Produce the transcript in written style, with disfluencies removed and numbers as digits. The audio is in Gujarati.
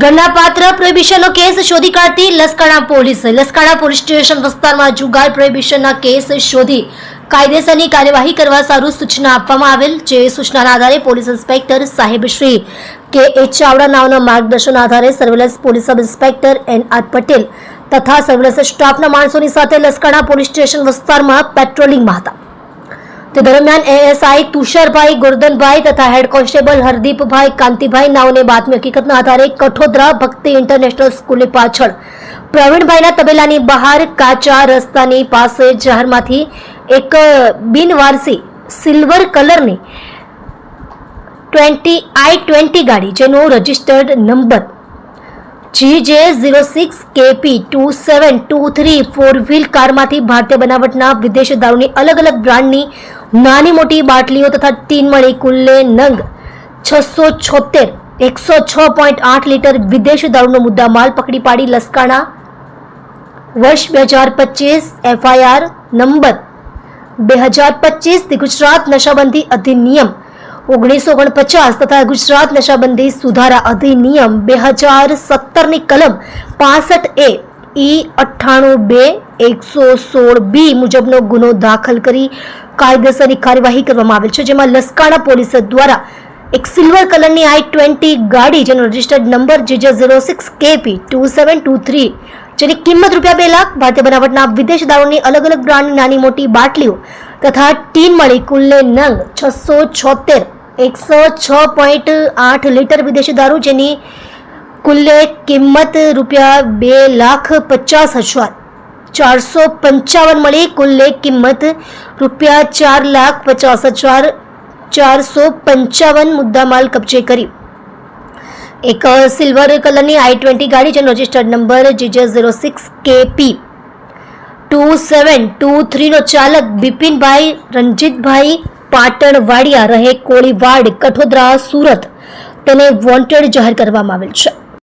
ગણનાપાત્ર પ્રોહિબિશનનો કેસ શોધી કાઢતી લસકાણા પોલીસ સ્ટેશન વિસ્તારમાં જુગાર પ્રોહિબિશનના કેસ શોધી કાયદેસરની કાર્યવાહી કરવા સારું સૂચના આપવામાં આવેલ, જે સૂચનાના આધારે પોલીસ ઇન્સ્પેક્ટર સાહેબ શ્રી કે.એ. ચાવડા નાઓના માર્ગદર્શન આધારે surveillance police sub inspector N.R. Patel તથા સર્વેલન્સ સ્ટાફના માણસોની સાથે લસકાણા પોલીસ સ્ટેશન વિસ્તારમાં પેટ્રોલિંગમાં હતા. તે દરમિયાન ASI તુષારભાઈ ગોરધનભાઈ તથા હેડ કોન્સ્ટેબલ હરદીપભાઈ કાંતિભાઈ નાઓને બાતમી હકીકતના આધારે કઠોદરા ભક્તિ ઇન્ટરનેશનલ સ્કૂલની પાછળ પ્રવીણભાઈના તબેલાની બહાર કાચા રસ્તાની પાસે જાહેરમાંથી એક બિનવારસી સિલ્વર કલરની 20i20 ગાડી, જેનો registered number GJ06KP2723 four wheel કારમાંથી ભારતીય બનાવટના વિદેશ દારૂની અલગ અલગ બ્રાન્ડની નાની મોટી બાટલીઓ તથા ટીન મળી કુલ્લે નંગ 676 106.8 લીટર વિદેશ દારૂનો મુદ્દા માલ પકડી પાડી લસકાણા વર્ષ 2025 FIR નંબર 2025 ગુજરાત નશાબંધી અધિનિયમ 1949 તથા ગુજરાત નશાબંધી સુધારા અધિનિયમ 2017ની કલમ 65A E 98(2) 116B મુજબનો ગુનો દાખલ કરી કાયદેસરની કાર્યવાહી કરવામાં આવેલ છે, જેમાં લસકાણા પોલીસ દ્વારા એક સિલ્વર કલરની i20 ગાડી, જેનો રજિસ્ટર્ડ નંબર GJ06KP2723, જેની કિંમત ₹2 લાખ, ભારતીય બનાવટના વિદેશ દારૂની અલગ અલગ બ્રાન્ડની નાની મોટી બાટલીઓ તથા ટીન મળી કુલ્લે નંગ 676 106.8 લીટર વિદેશી દારૂ, જેની કુલ્લે કિંમત ₹2,50,455 મળી કુલ્લે કિંમત ₹4,50,455 મુદ્દામાલ કબજે કરી એક સિલ્વર કલરની i20 ગાડી, જેનો રજિસ્ટર્ડ નંબર GJ06KP2723 નો ચાલક બિપિનભાઈ રણજીતભાઈ પાટણવાડિયા રહે કોળીવાડ કઠોદરા સુરત તેને વોન્ટેડ જાહેર કરવામાં આવેલ છે.